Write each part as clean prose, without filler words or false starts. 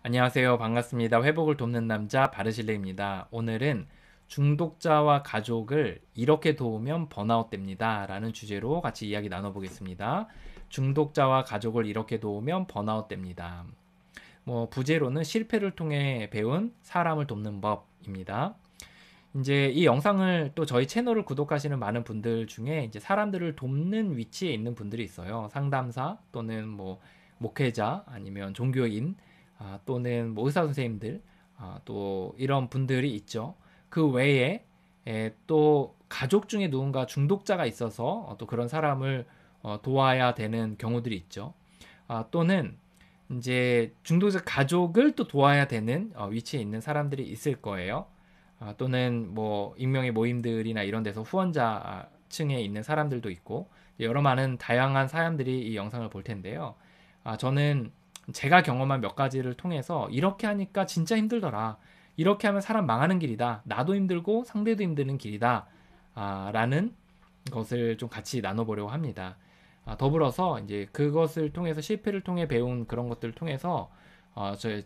안녕하세요. 반갑습니다. 회복을 돕는 남자 바르실레입니다. 오늘은 중독자와 가족을 이렇게 도우면 번아웃 됩니다. 라는 주제로 같이 이야기 나눠보겠습니다. 중독자와 가족을 이렇게 도우면 번아웃 됩니다. 부제로는 실패를 통해 배운 사람을 돕는 법입니다. 이제 이 영상을 또 저희 채널을 구독하시는 많은 분들 중에 이제 사람들을 돕는 위치에 있는 분들이 있어요. 상담사 또는 목회자 아니면 종교인 또는 의사 선생님들 또 이런 분들이 있죠. 그 외에 또 가족 중에 누군가 중독자가 있어서 또 그런 사람을 도와야 되는 경우들이 있죠. 또는 이제 중독자 가족을 또 도와야 되는 위치에 있는 사람들이 있을 거예요. 또는 익명의 모임들이나 이런 데서 후원자층에 있는 사람들도 있고 여러 많은 다양한 사람들이 이 영상을 볼 텐데요. 저는 제가 경험한 몇 가지를 통해서 이렇게 하니까 진짜 힘들더라. 이렇게 하면 사람 망하는 길이다. 나도 힘들고 상대도 힘드는 길이다. 라는 것을 좀 같이 나눠보려고 합니다. 더불어서 이제 그것을 통해서 실패를 통해 배운 그런 것들을 통해서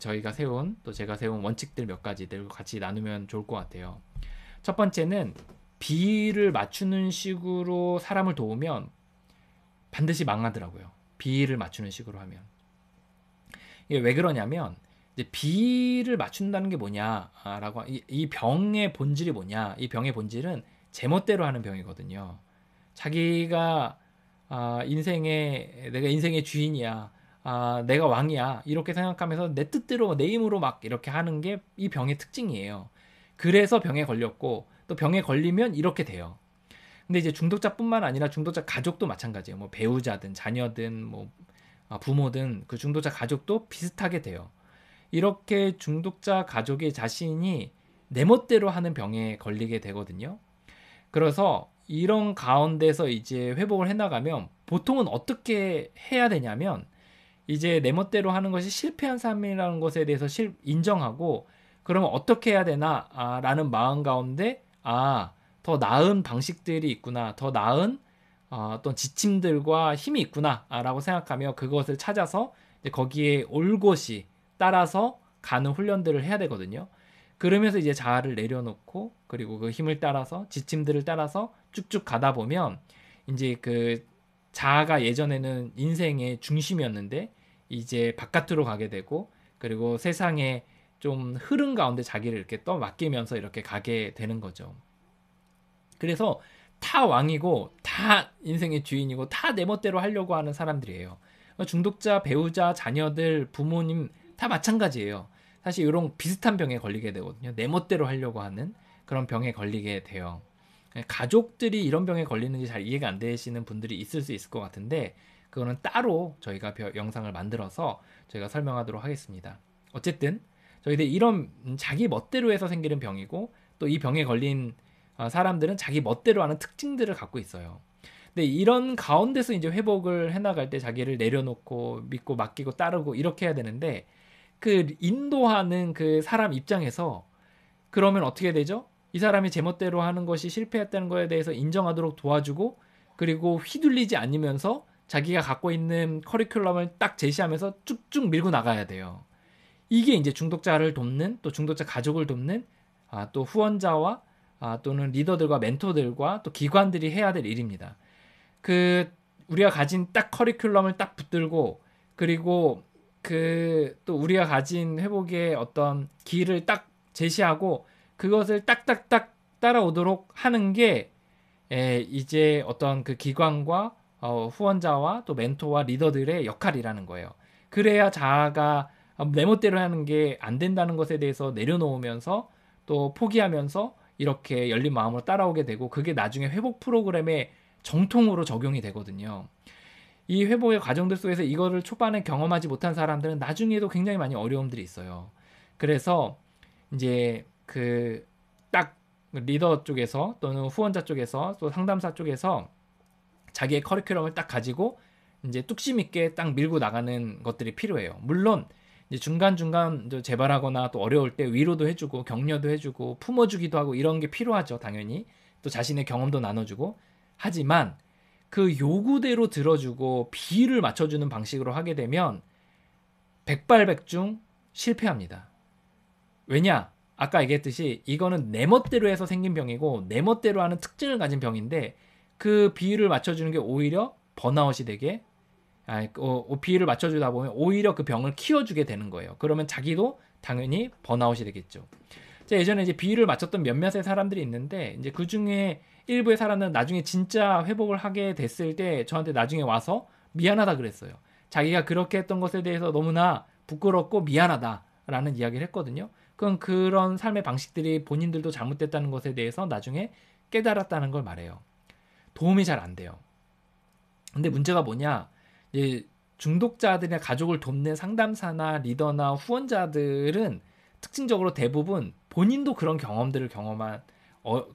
저희가 세운 또 제가 세운 원칙들 몇 가지들 같이 나누면 좋을 것 같아요. 첫 번째는 비를 맞추는 식으로 사람을 도우면 반드시 망하더라고요. 비를 맞추는 식으로 하면. 이게 왜 그러냐면 이제 비를 맞춘다는 게 뭐냐라고 이 병의 본질이 뭐냐? 이 병의 본질은 제멋대로 하는 병이거든요. 자기가 내가 인생의 주인이야. 내가 왕이야. 이렇게 생각하면서 내 뜻대로 내 힘으로 막 이렇게 하는 게 이 병의 특징이에요. 그래서 병에 걸렸고 또 병에 걸리면 이렇게 돼요. 근데 이제 중독자뿐만 아니라 중독자 가족도 마찬가지예요. 배우자든 자녀든 부모든 그 중독자 가족도 비슷하게 돼요. 이렇게 중독자 가족이 자신이 내 멋대로 하는 병에 걸리게 되거든요. 그래서 이런 가운데서 이제 회복을 해나가면 보통은 어떻게 해야 되냐면 이제 내 멋대로 하는 것이 실패한 삶이라는 것에 대해서 인정하고 그러면 어떻게 해야 되나 라는 마음 가운데 더 나은 방식들이 있구나, 더 나은 어떤 지침들과 힘이 있구나 라고 생각하며 그것을 찾아서 거기에 올곧이 따라서 가는 훈련들을 해야 되거든요. 그러면서 이제 자아를 내려놓고 그리고 그 힘을 따라서 지침들을 따라서 쭉쭉 가다 보면 이제 그 자아가 예전에는 인생의 중심이었는데 이제 바깥으로 가게 되고 그리고 세상에 좀 흐름 가운데 자기를 이렇게 떠 맡기면서 이렇게 가게 되는 거죠. 그래서 다 왕이고 다 인생의 주인이고 다 내 멋대로 하려고 하는 사람들이에요. 중독자, 배우자, 자녀들, 부모님 다 마찬가지예요. 사실 이런 비슷한 병에 걸리게 되거든요. 내 멋대로 하려고 하는 그런 병에 걸리게 돼요. 가족들이 이런 병에 걸리는지 잘 이해가 안 되시는 분들이 있을 수 있을 것 같은데 그거는 따로 저희가 영상을 만들어서 저희가 설명하도록 하겠습니다. 어쨌든 저희들 이런 자기 멋대로 해서 생기는 병이고 또 이 병에 걸린 사람들은 자기 멋대로 하는 특징들을 갖고 있어요. 근데 이런 가운데서 이제 회복을 해나갈 때 자기를 내려놓고 믿고 맡기고 따르고 이렇게 해야 되는데 그 인도하는 그 사람 입장에서 그러면 어떻게 되죠? 이 사람이 제멋대로 하는 것이 실패했다는 거에 대해서 인정하도록 도와주고 그리고 휘둘리지 않으면서 자기가 갖고 있는 커리큘럼을 딱 제시하면서 쭉쭉 밀고 나가야 돼요. 이게 이제 중독자를 돕는 또 중독자 가족을 돕는 또 후원자와 또는 리더들과 멘토들과 또 기관들이 해야 될 일입니다. 그 우리가 가진 딱 커리큘럼을 딱 붙들고 그리고 그 또 우리가 가진 회복의 어떤 길을 딱 제시하고 그것을 딱딱딱 따라오도록 하는 게 이제 어떤 그 기관과 후원자와 또 멘토와 리더들의 역할이라는 거예요. 그래야 자아가 내 멋대로 하는 게 안 된다는 것에 대해서 내려놓으면서 또 포기하면서 이렇게 열린 마음으로 따라오게 되고 그게 나중에 회복 프로그램의 정통으로 적용이 되거든요. 이 회복의 과정들 속에서 이거를 초반에 경험하지 못한 사람들은 나중에도 굉장히 많이 어려움들이 있어요. 그래서 이제 그 딱 리더 쪽에서 또는 후원자 쪽에서 또 상담사 쪽에서 자기의 커리큘럼을 딱 가지고 이제 뚝심 있게 딱 밀고 나가는 것들이 필요해요. 물론 이제 중간중간 재발하거나 또 어려울 때 위로도 해주고 격려도 해주고 품어주기도 하고 이런 게 필요하죠. 당연히 또 자신의 경험도 나눠주고 하지만 그 요구대로 들어주고 비를 맞춰주는 방식으로 하게 되면 백발백중 실패합니다. 왜냐? 아까 얘기했듯이 이거는 내 멋대로 해서 생긴 병이고 내 멋대로 하는 특징을 가진 병인데 그 비율을 맞춰주는 게 오히려 번아웃이 되게 비율을 맞춰주다 보면 오히려 그 병을 키워주게 되는 거예요. 그러면 자기도 당연히 번아웃이 되겠죠. 제가 예전에 이제 비율을 맞췄던 몇몇의 사람들이 있는데 이제 그 중에 일부의 사람은 나중에 진짜 회복을 하게 됐을 때 저한테 나중에 와서 미안하다 그랬어요. 자기가 그렇게 했던 것에 대해서 너무나 부끄럽고 미안하다라는 이야기를 했거든요. 그건 그런 삶의 방식들이 본인들도 잘못됐다는 것에 대해서 나중에 깨달았다는 걸 말해요. 도움이 잘 안 돼요. 근데 문제가 뭐냐? 이제 중독자들이나 가족을 돕는 상담사나 리더나 후원자들은 특징적으로 대부분 본인도 그런 경험들을 경험한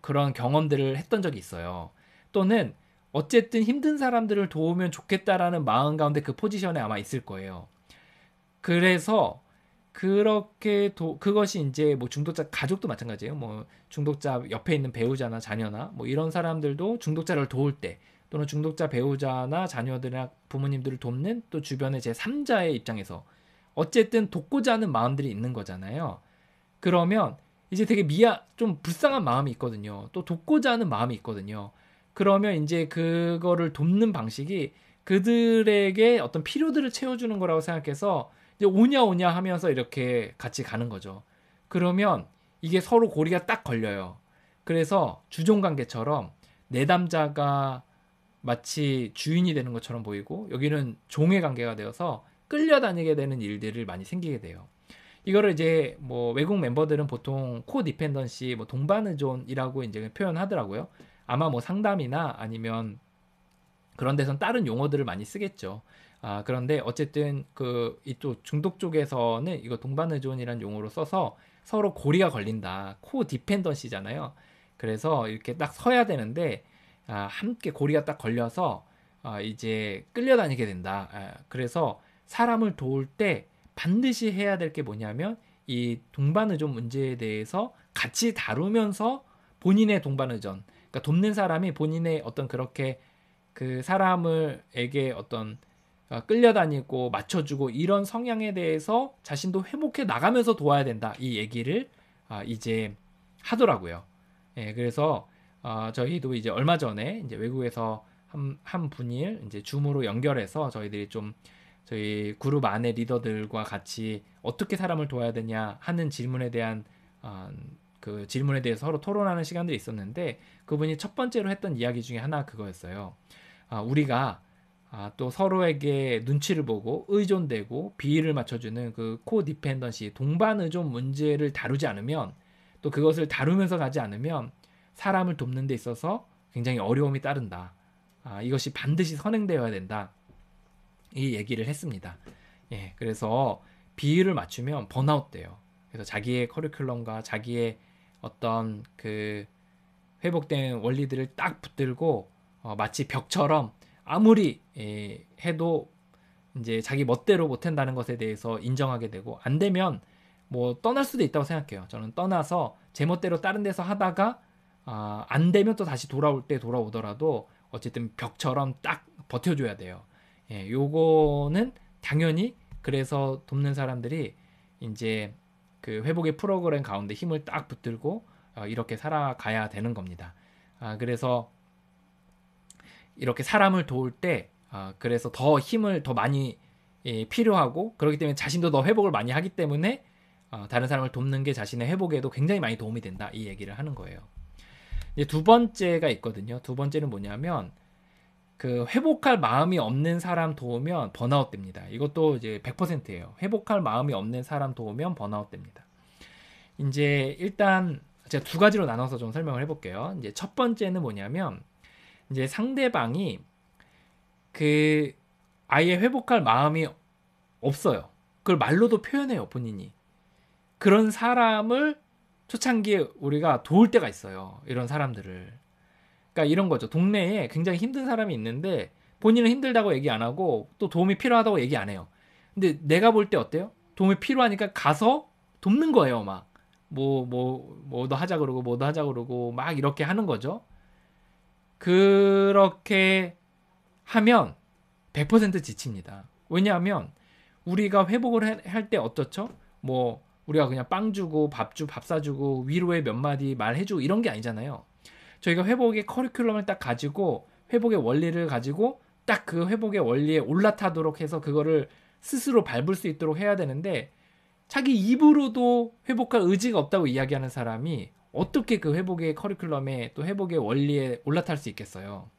그런 경험들을 했던 적이 있어요. 또는 어쨌든 힘든 사람들을 도우면 좋겠다라는 마음 가운데 그 포지션에 아마 있을 거예요. 그래서 그렇게 그것이 이제 뭐 중독자 가족도 마찬가지예요. 뭐 중독자 옆에 있는 배우자나 자녀나 뭐 이런 사람들도 중독자를 도울 때 또는 중독자 배우자나 자녀들이나 부모님들을 돕는 또 주변의 제 3자의 입장에서 어쨌든 돕고자 하는 마음들이 있는 거잖아요. 그러면 이제 되게 좀 불쌍한 마음이 있거든요. 또 돕고자 하는 마음이 있거든요. 그러면 이제 그거를 돕는 방식이 그들에게 어떤 필요들을 채워주는 거라고 생각해서 이제 오냐 오냐 하면서 이렇게 같이 가는 거죠. 그러면 이게 서로 고리가 딱 걸려요. 그래서 주종관계처럼 내담자가 마치 주인이 되는 것처럼 보이고 여기는 종의 관계가 되어서 끌려다니게 되는 일들을 많이 생기게 돼요. 이거를 이제 뭐 외국 멤버들은 보통 코디펜던시, 뭐 동반의존이라고 이제 표현하더라고요. 아마 뭐 상담이나 아니면 그런 데선 다른 용어들을 많이 쓰겠죠. 그런데 어쨌든 이쪽 중독 쪽에서는 이거 동반의존이라는 용어로 써서 서로 고리가 걸린다. 코디펜던시잖아요. 그래서 이렇게 딱 서야 되는데 함께 고리가 딱 걸려서 이제 끌려다니게 된다. 그래서 사람을 도울 때 반드시 해야 될 게 뭐냐면 이 동반의존 문제에 대해서 같이 다루면서 본인의 동반의존, 그러니까 돕는 사람이 본인의 어떤 그렇게 그 사람에게 어떤 끌려다니고 맞춰주고 이런 성향에 대해서 자신도 회복해 나가면서 도와야 된다. 이 얘기를 이제 하더라고요. 예, 그래서 저희도 이제 얼마 전에 이제 외국에서 한 분을 이제 줌으로 연결해서 저희들이 좀 저희 그룹 안의 리더들과 같이 어떻게 사람을 도와야 되냐 하는 질문에 대한 그 질문에 대해서 서로 토론하는 시간들이 있었는데 그분이 첫 번째로 했던 이야기 중에 하나 그거였어요. 우리가 또 서로에게 눈치를 보고 의존되고 비위를 맞춰주는 그 코디펜던시 동반의존 문제를 다루지 않으면 또 그것을 다루면서 가지 않으면 사람을 돕는 데 있어서 굉장히 어려움이 따른다. 이것이 반드시 선행되어야 된다. 이 얘기를 했습니다. 예, 그래서 비율을 맞추면 번아웃 돼요. 그래서 자기의 커리큘럼과 자기의 어떤 그 회복된 원리들을 딱 붙들고 마치 벽처럼 아무리 해도 이제 자기 멋대로 못한다는 것에 대해서 인정하게 되고 안 되면 뭐 떠날 수도 있다고 생각해요. 저는 떠나서 제 멋대로 다른 데서 하다가 안 되면 또 다시 돌아올 때 돌아오더라도 어쨌든 벽처럼 딱 버텨줘야 돼요. 예, 요거는 당연히 그래서 돕는 사람들이 이제 그 회복의 프로그램 가운데 힘을 딱 붙들고 이렇게 살아가야 되는 겁니다. 그래서 이렇게 사람을 도울 때 그래서 더 힘을 더 많이 필요하고 그렇기 때문에 자신도 더 회복을 많이 하기 때문에 다른 사람을 돕는 게 자신의 회복에도 굉장히 많이 도움이 된다 이 얘기를 하는 거예요. 이제 두 번째가 있거든요. 두 번째는 뭐냐면 그 회복할 마음이 없는 사람 도우면 번아웃 됩니다. 이것도 이제 100%예요. 회복할 마음이 없는 사람 도우면 번아웃 됩니다. 이제 일단 제가 두 가지로 나눠서 좀 설명을 해볼게요. 이제 첫 번째는 뭐냐면 이제 상대방이 그 아예 회복할 마음이 없어요. 그걸 말로도 표현해요, 본인이. 그런 사람을 초창기에 우리가 도울 때가 있어요. 이런 사람들을. 그러니까 이런 거죠. 동네에 굉장히 힘든 사람이 있는데 본인은 힘들다고 얘기 안 하고 또 도움이 필요하다고 얘기 안 해요. 근데 내가 볼 때 어때요? 도움이 필요하니까 가서 돕는 거예요, 막. 뭐도 하자 그러고 뭐도 하자 그러고 막 이렇게 하는 거죠. 그렇게 하면 100% 지칩니다. 왜냐하면 우리가 회복을 할 때 어떻죠? 뭐 우리가 그냥 빵 주고 밥 사주고 위로의 몇 마디 말 해주고 이런 게 아니잖아요. 저희가 회복의 커리큘럼을 딱 가지고 회복의 원리를 가지고 딱 그 회복의 원리에 올라타도록 해서 그거를 스스로 밟을 수 있도록 해야 되는데 자기 입으로도 회복할 의지가 없다고 이야기하는 사람이 어떻게 그 회복의 커리큘럼에 또 회복의 원리에 올라탈 수 있겠어요.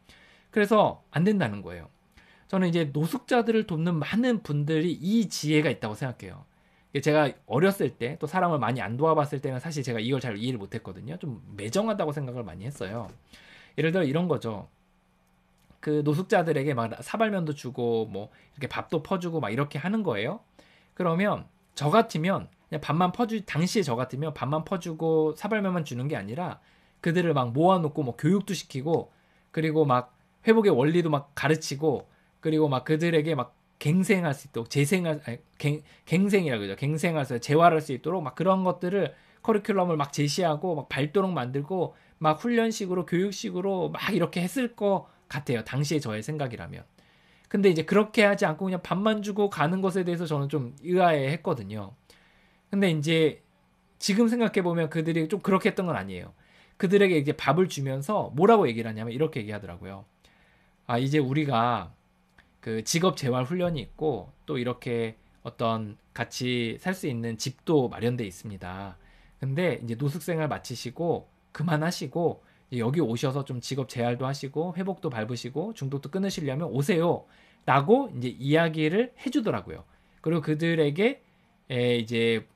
그래서 안 된다는 거예요. 저는 이제 노숙자들을 돕는 많은 분들이 이 지혜가 있다고 생각해요. 제가 어렸을 때 또 사람을 많이 안 도와봤을 때는 사실 제가 이걸 잘 이해를 못했거든요. 좀 매정하다고 생각을 많이 했어요. 예를 들어 이런 거죠. 그 노숙자들에게 막 사발면도 주고 뭐 이렇게 밥도 퍼주고 막 이렇게 하는 거예요. 그러면 저 같으면 그냥 밥만 당시에 저 같으면 밥만 퍼주고 사발면만 주는 게 아니라 그들을 막 모아놓고 뭐 교육도 시키고 그리고 막 회복의 원리도 막 가르치고 그리고 막 그들에게 막 갱생할 수 있도록 갱생이라고 그러죠. 갱생할 수 재활할 수 있도록 막 그런 것들을 커리큘럼을 막 제시하고 막 밟도록 만들고 막 훈련식으로 교육식으로 막 이렇게 했을 것 같아요. 당시에 저의 생각이라면. 근데 이제 그렇게 하지 않고 그냥 밥만 주고 가는 것에 대해서 저는 좀 의아해 했거든요. 근데 이제 지금 생각해보면 그들이 좀 그렇게 했던 건 아니에요. 그들에게 이제 밥을 주면서 뭐라고 얘기를 하냐면 이렇게 얘기하더라고요. 아, 이제 우리가 그 직업 재활 훈련이 있고 또 이렇게 어떤 같이 살 수 있는 집도 마련돼 있습니다. 근데 이제 노숙생활 마치시고 그만하시고 여기 오셔서 좀 직업 재활도 하시고 회복도 밟으시고 중독도 끊으시려면 오세요. 라고 이제 이야기를 해주더라고요. 그리고 그들에게 이제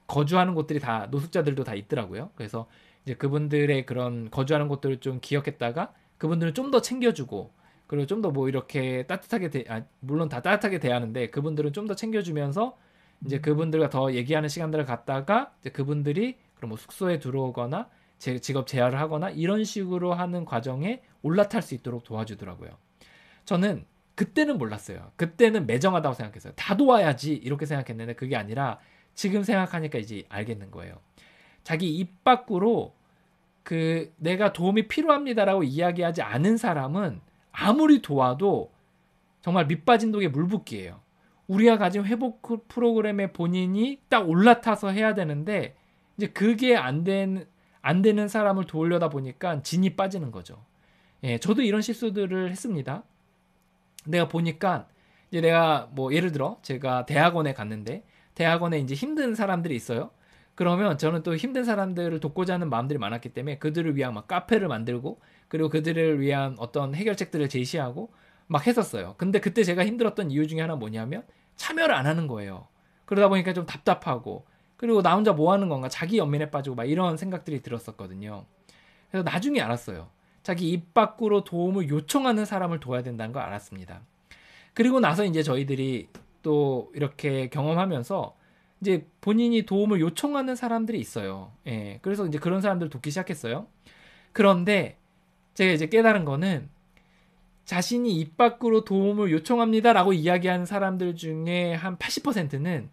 거주하는 곳들이 다 노숙자들도 다 있더라고요. 그래서 이제 그분들의 그런 거주하는 곳들을 좀 기억했다가 그분들을 좀 더 챙겨주고 그리고 좀 더 뭐 이렇게 따뜻하게 물론 다 따뜻하게 대하는데 그분들은 좀 더 챙겨주면서 이제 그분들과 더 얘기하는 시간들을 갖다가 이제 그분들이 그럼 뭐 숙소에 들어오거나 직업 재활을 하거나 이런 식으로 하는 과정에 올라탈 수 있도록 도와주더라고요. 저는 그때는 몰랐어요. 그때는 매정하다고 생각했어요. 다 도와야지 이렇게 생각했는데 그게 아니라 지금 생각하니까 이제 알겠는 거예요. 자기 입 밖으로 그 내가 도움이 필요합니다라고 이야기하지 않은 사람은 아무리 도와도 정말 밑빠진 독에 물붓기예요. 우리가 가진 회복 프로그램에 본인이 딱 올라타서 해야 되는데 이제 그게 안 되는 사람을 도우려다 보니까 진이 빠지는 거죠. 예, 저도 이런 실수들을 했습니다. 내가 보니까 이제 내가 뭐 예를 들어 제가 대학원에 갔는데 대학원에 이제 힘든 사람들이 있어요. 그러면 저는 또 힘든 사람들을 돕고자 하는 마음들이 많았기 때문에 그들을 위한 막 카페를 만들고 그리고 그들을 위한 어떤 해결책들을 제시하고 막 했었어요. 근데 그때 제가 힘들었던 이유 중에 하나 뭐냐면 참여를 안 하는 거예요. 그러다 보니까 좀 답답하고 그리고 나 혼자 뭐 하는 건가 자기 연민에 빠지고 막 이런 생각들이 들었었거든요. 그래서 나중에 알았어요. 자기 입 밖으로 도움을 요청하는 사람을 도와야 된다는 걸 알았습니다. 그리고 나서 이제 저희들이 또 이렇게 경험하면서 이제 본인이 도움을 요청하는 사람들이 있어요. 예. 그래서 이제 그런 사람들 돕기 시작했어요. 그런데 제가 이제 깨달은 거는 자신이 입 밖으로 도움을 요청합니다라고 이야기하는 사람들 중에 한 80%는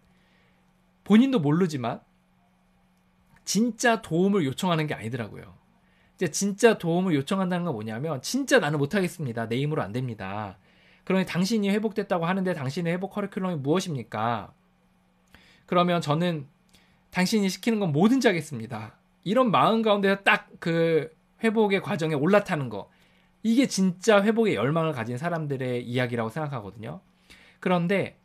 본인도 모르지만 진짜 도움을 요청하는 게 아니더라고요. 이제 진짜 도움을 요청한다는 건 뭐냐면 진짜 나는 못하겠습니다. 내 힘으로 안 됩니다. 그러니 당신이 회복됐다고 하는데 당신의 회복 커리큘럼이 무엇입니까? 그러면 저는 당신이 시키는 건 뭐든지 하겠습니다. 이런 마음 가운데서 딱 그 회복의 과정에 올라타는 거. 이게 진짜 회복의 열망을 가진 사람들의 이야기라고 생각하거든요. 그런데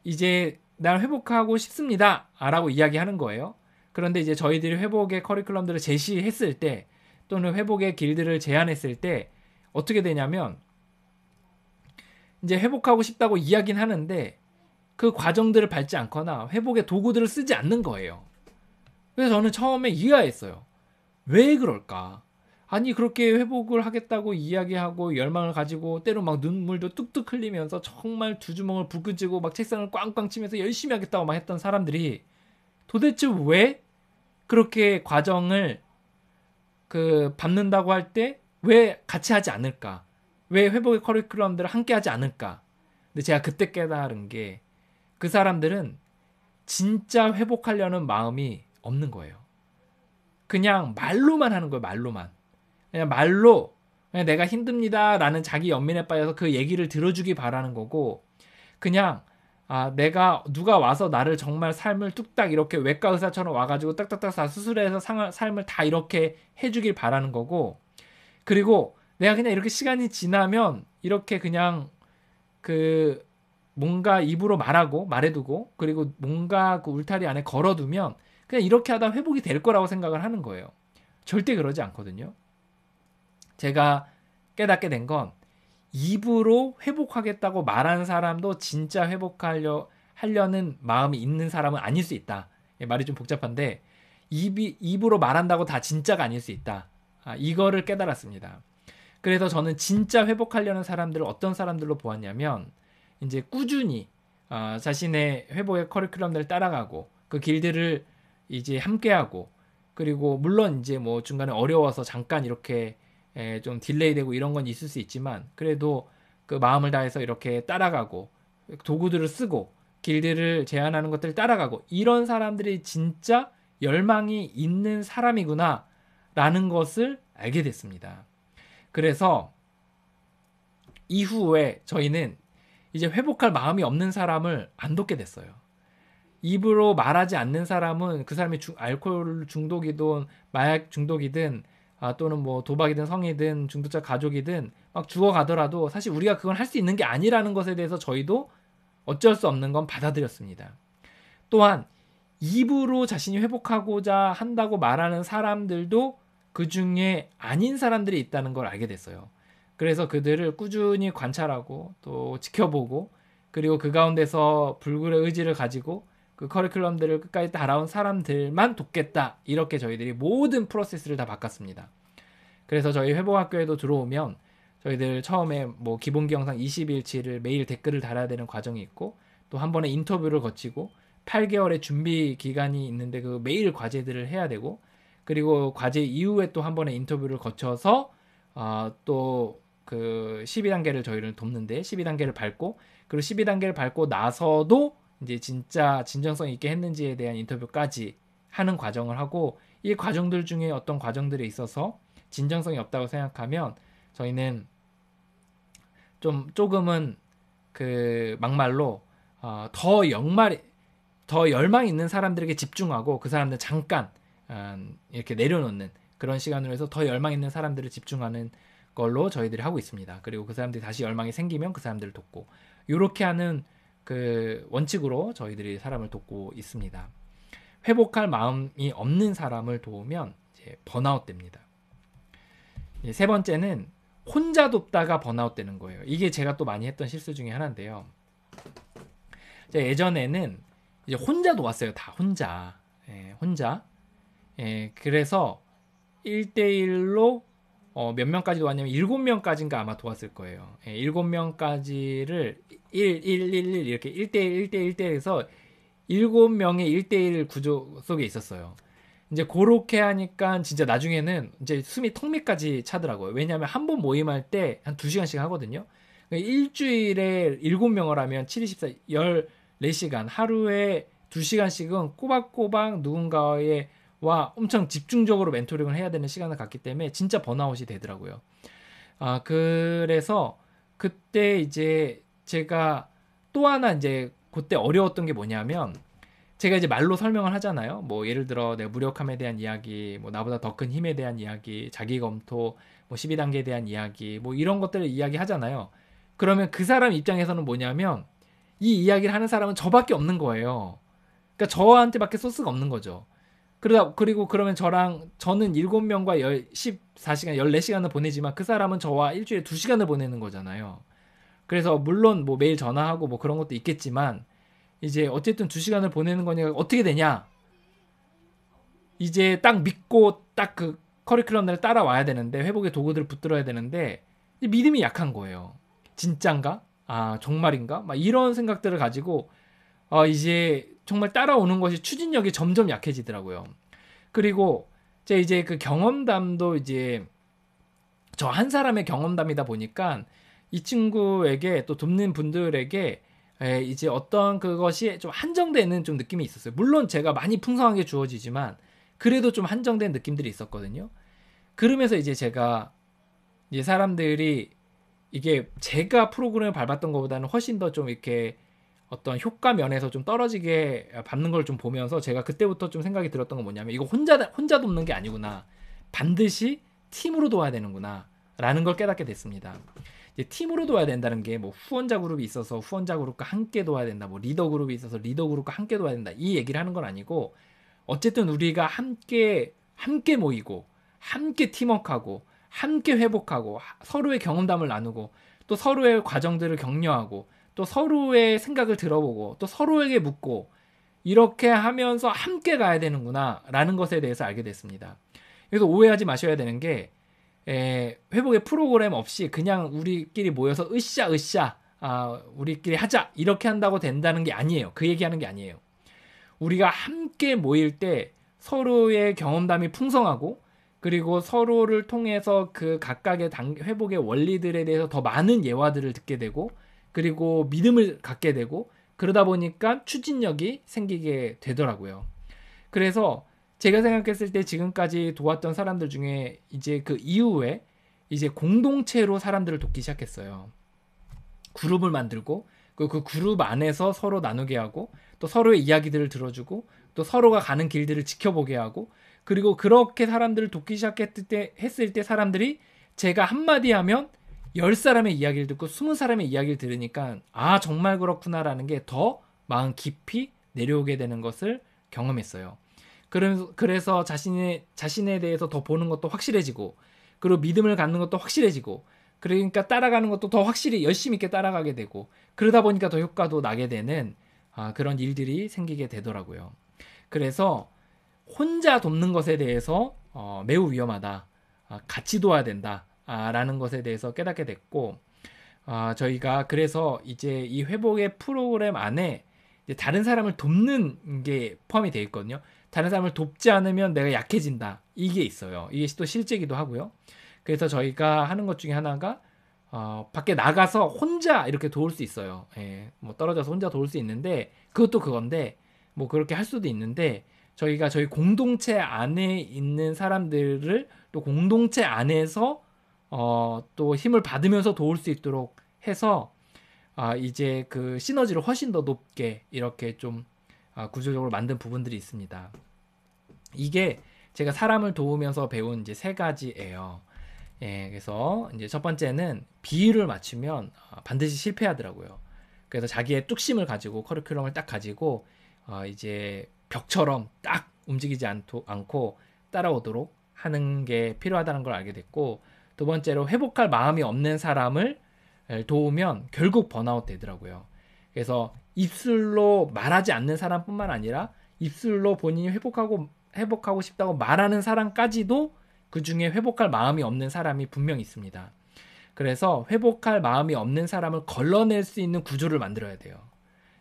이제 난 회복하고 싶습니다. 라고 이야기하는 거예요. 그런데 이제 저희들이 회복의 커리큘럼들을 제시했을 때 또는 회복의 길들을 제안했을 때 어떻게 되냐면 이제 회복하고 싶다고 이야기는 하는데 그 과정들을 밟지 않거나 회복의 도구들을 쓰지 않는 거예요. 그래서 저는 처음에 이해했어요. 왜 그럴까? 아니 그렇게 회복을 하겠다고 이야기하고 열망을 가지고 때로 막 눈물도 뚝뚝 흘리면서 정말 두 주먹을 불끈 쥐고 막 책상을 꽝꽝 치면서 열심히 하겠다고 막 했던 사람들이 도대체 왜 그렇게 과정을 그 밟는다고 할 때 왜 같이 하지 않을까? 왜 회복의 커리큘럼들을 함께 하지 않을까? 근데 제가 그때 깨달은 게 그 사람들은 진짜 회복하려는 마음이 없는 거예요. 그냥 말로만 하는 거예요. 말로만. 그냥 말로 그냥 내가 힘듭니다 라는 자기 연민에 빠져서 그 얘기를 들어주기 바라는 거고 그냥 내가 누가 와서 나를 정말 삶을 뚝딱 이렇게 외과 의사처럼 와가지고 딱딱딱 다 수술해서 삶을 다 이렇게 해주길 바라는 거고, 그리고 내가 그냥 이렇게 시간이 지나면 이렇게 그냥 그 뭔가 입으로 말해두고 그리고 뭔가 그 울타리 안에 걸어두면 그냥 이렇게 하다 회복이 될 거라고 생각을 하는 거예요. 절대 그러지 않거든요. 제가 깨닫게 된 건 입으로 회복하겠다고 말하는 사람도 진짜 하려는 마음이 있는 사람은 아닐 수 있다. 말이 좀 복잡한데 입으로 말한다고 다 진짜가 아닐 수 있다. 이거를 깨달았습니다. 그래서 저는 진짜 회복하려는 사람들을 어떤 사람들로 보았냐면 이제 꾸준히 자신의 회복의 커리큘럼들을 따라가고 그 길들을 이제 함께하고, 그리고 물론 이제 뭐 중간에 어려워서 잠깐 이렇게 좀 딜레이되고 이런 건 있을 수 있지만 그래도 그 마음을 다해서 이렇게 따라가고 도구들을 쓰고 길들을 제안하는 것들을 따라가고, 이런 사람들이 진짜 열망이 있는 사람이구나 라는 것을 알게 됐습니다. 그래서 이후에 저희는 이제 회복할 마음이 없는 사람을 안 돕게 됐어요. 입으로 말하지 않는 사람은 그 사람이 알코올 중독이든 마약 중독이든 또는 뭐 도박이든 성이든 중독자 가족이든 막 죽어가더라도 사실 우리가 그건 할 수 있는 게 아니라는 것에 대해서 저희도 어쩔 수 없는 건 받아들였습니다. 또한 입으로 자신이 회복하고자 한다고 말하는 사람들도 그 중에 아닌 사람들이 있다는 걸 알게 됐어요. 그래서 그들을 꾸준히 관찰하고 또 지켜보고, 그리고 그 가운데서 불굴의 의지를 가지고 그 커리큘럼들을 끝까지 따라온 사람들만 돕겠다, 이렇게 저희들이 모든 프로세스를 다 바꿨습니다. 그래서 저희 회복학교에도 들어오면 저희들 처음에 뭐 기본기 영상 20일치를 매일 댓글을 달아야 되는 과정이 있고, 또 한 번에 인터뷰를 거치고 8개월의 준비 기간이 있는데 그 매일 과제들을 해야 되고, 그리고 과제 이후에 또 한 번의 인터뷰를 거쳐서 또 그 12단계를 저희를 돕는데 12단계를 밟고, 그리고 12단계를 밟고 나서도 이제 진짜 진정성 있게 했는지에 대한 인터뷰까지 하는 과정을 하고, 이 과정들 중에 어떤 과정들에 있어서 진정성이 없다고 생각하면 저희는 조금은 그 막말로 더 열망 있는 사람들에게 집중하고 그 사람들 잠깐 이렇게 내려놓는 그런 시간으로 해서 더 열망 있는 사람들을 집중하는 걸로 저희들이 하고 있습니다. 그리고 그 사람들이 다시 열망이 생기면 그 사람들을 돕고, 이렇게 하는 그 원칙으로 저희들이 사람을 돕고 있습니다. 회복할 마음이 없는 사람을 도우면 이제 번아웃 됩니다. 세 번째는 혼자 돕다가 번아웃 되는 거예요. 이게 제가 또 많이 했던 실수 중에 하나인데요. 제가 예전에는 이제 혼자 도왔어요. 다 혼자. 혼자. 그래서 1대1로 몇 명까지 도왔냐면 7명까지인가 아마 도왔을 거예요. 7명까지를 1, 1, 1, 1 이렇게 1대1, 1대1, 1대1 해서 7명의 1대1 구조 속에 있었어요. 이제 그렇게 하니까 진짜 나중에는 이제 숨이 턱 밑까지 차더라고요. 왜냐하면 한 번 모임할 때 한 2시간씩 하거든요. 일주일에 7명을 하면 7, 24, 14시간 하루에 2시간씩은 꼬박꼬박 누군가의 엄청 집중적으로 멘토링을 해야 되는 시간을 갖기 때문에 진짜 번아웃이 되더라고요. 그래서 그때 이제 제가 또 하나 이제 그때 어려웠던 게 뭐냐면, 제가 이제 말로 설명을 하잖아요. 뭐 예를 들어 내가 무력함에 대한 이야기, 뭐 나보다 더 큰 힘에 대한 이야기, 자기 검토, 뭐 12단계에 대한 이야기, 뭐 이런 것들을 이야기하잖아요. 그러면 그 사람 입장에서는 뭐냐면 이 이야기를 하는 사람은 저밖에 없는 거예요. 그러니까 저한테밖에 소스가 없는 거죠. 그리고 그러면 저는 7명과 14시간, 14시간을 보내지만 그 사람은 저와 일주일에 2시간을 보내는 거잖아요. 그래서 물론 뭐 매일 전화하고 뭐 그런 것도 있겠지만 이제 어쨌든 2시간을 보내는 거니까 어떻게 되냐? 이제 딱 믿고 딱 그 커리큘럼들을 따라와야 되는데, 회복의 도구들을 붙들어야 되는데 믿음이 약한 거예요. 진짠가? 정말인가? 막 이런 생각들을 가지고 이제 정말 따라오는 것이 추진력이 점점 약해지더라고요. 그리고 제 이제 그 경험담도 이제 저 한 사람의 경험담이다 보니까 이 친구에게 또 돕는 분들에게 이제 어떤 그것이 좀 한정되는 좀 느낌이 있었어요. 물론 제가 많이 풍성하게 주어지지만 그래도 좀 한정된 느낌들이 있었거든요. 그러면서 이제 제가 이제 사람들이 이게 제가 프로그램을 밟았던 것보다는 훨씬 더 좀 이렇게 어떤 효과 면에서 좀 떨어지게 받는 걸 좀 보면서 제가 그때부터 좀 생각이 들었던 건 뭐냐면 이거 혼자 돕는 게 아니구나. 반드시 팀으로 도와야 되는구나. 라는 걸 깨닫게 됐습니다. 이제 팀으로 도와야 된다는 게 뭐 후원자 그룹이 있어서 후원자 그룹과 함께 도와야 된다. 뭐 리더 그룹이 있어서 리더 그룹과 함께 도와야 된다. 이 얘기를 하는 건 아니고 어쨌든 우리가 함께 모이고 함께 팀워크하고 함께 회복하고 서로의 경험담을 나누고 또 서로의 과정들을 격려하고 또 서로의 생각을 들어보고 또 서로에게 묻고 이렇게 하면서 함께 가야 되는구나 라는 것에 대해서 알게 됐습니다. 그래서 오해하지 마셔야 되는 게 회복의 프로그램 없이 그냥 우리끼리 모여서 으쌰 우리끼리 하자 이렇게 한다고 된다는 게 아니에요. 그 얘기하는 게 아니에요. 우리가 함께 모일 때 서로의 경험담이 풍성하고 그리고 서로를 통해서 그 각각의 회복의 원리들에 대해서 더 많은 예화들을 듣게 되고 그리고 믿음을 갖게 되고 그러다 보니까 추진력이 생기게 되더라고요. 그래서 제가 생각했을 때 지금까지 도왔던 사람들 중에 이제 그 이후에 이제 공동체로 사람들을 돕기 시작했어요. 그룹을 만들고 그 그룹 안에서 서로 나누게 하고 또 서로의 이야기들을 들어주고 또 서로가 가는 길들을 지켜보게 하고 그리고 그렇게 사람들을 돕기 시작했을 때 사람들이 제가 한마디 하면 10사람의 이야기를 듣고 20사람의 이야기를 들으니까 아 정말 그렇구나라는 게 더 마음 깊이 내려오게 되는 것을 경험했어요. 그래서 자신에 대해서 더 보는 것도 확실해지고 그리고 믿음을 갖는 것도 확실해지고 그러니까 따라가는 것도 더 확실히 열심히 있게 따라가게 되고 그러다 보니까 더 효과도 나게 되는 그런 일들이 생기게 되더라고요. 그래서 혼자 돕는 것에 대해서 매우 위험하다. 같이 도와야 된다. 라는 것에 대해서 깨닫게 됐고 저희가 그래서 이제 이 회복의 프로그램 안에 이제 다른 사람을 돕는 게 포함이 되어 있거든요. 다른 사람을 돕지 않으면 내가 약해진다. 이게 있어요. 이게 또 실제기도 하고요. 그래서 저희가 하는 것 중에 하나가 밖에 나가서 혼자 이렇게 도울 수 있어요. 예, 뭐 떨어져서 혼자 도울 수 있는데 그것도 그건데 뭐 그렇게 할 수도 있는데 저희가 저희 공동체 안에 있는 사람들을 또 공동체 안에서 또 힘을 받으면서 도울 수 있도록 해서 이제 그 시너지를 훨씬 더 높게 이렇게 좀 구조적으로 만든 부분들이 있습니다. 이게 제가 사람을 도우면서 배운 이제 3가지예요. 예, 그래서 이제 첫 번째는 비율을 맞추면 반드시 실패하더라고요. 그래서 자기의 뚝심을 가지고 커리큘럼을 딱 가지고 이제 벽처럼 딱 움직이지 않고 따라오도록 하는 게 필요하다는 걸 알게 됐고 두 번째로 회복할 마음이 없는 사람을 도우면 결국 번아웃 되더라고요. 그래서 입술로 말하지 않는 사람뿐만 아니라 입술로 본인이 회복하고 싶다고 말하는 사람까지도 그 중에 회복할 마음이 없는 사람이 분명 있습니다. 그래서 회복할 마음이 없는 사람을 걸러낼 수 있는 구조를 만들어야 돼요.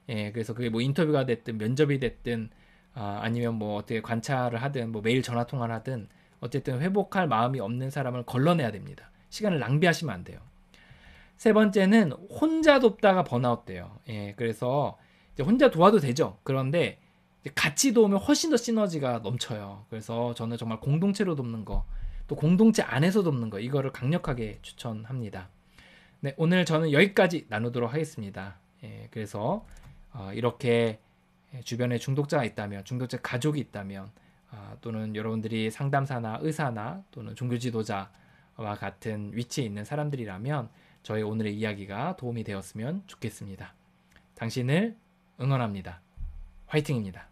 예, 그래서 그게 뭐 인터뷰가 됐든 면접이 됐든 아니면 뭐 어떻게 관찰을 하든 뭐 매일 전화 통화를 하든 어쨌든 회복할 마음이 없는 사람을 걸러내야 됩니다. 시간을 낭비하시면 안 돼요. 세 번째는 혼자 돕다가 번아웃 돼요. 예, 그래서 이제 혼자 도와도 되죠. 그런데 같이 도우면 훨씬 더 시너지가 넘쳐요. 그래서 저는 정말 공동체로 돕는 거, 또 공동체 안에서 돕는 거 이거를 강력하게 추천합니다. 네, 오늘 저는 여기까지 나누도록 하겠습니다. 예, 그래서 이렇게 주변에 중독자가 있다면, 중독자 가족이 있다면, 또는 여러분들이 상담사나 의사나 또는 종교 지도자와 같은 위치에 있는 사람들이라면 저희 오늘의 이야기가 도움이 되었으면 좋겠습니다. 당신을 응원합니다. 화이팅입니다.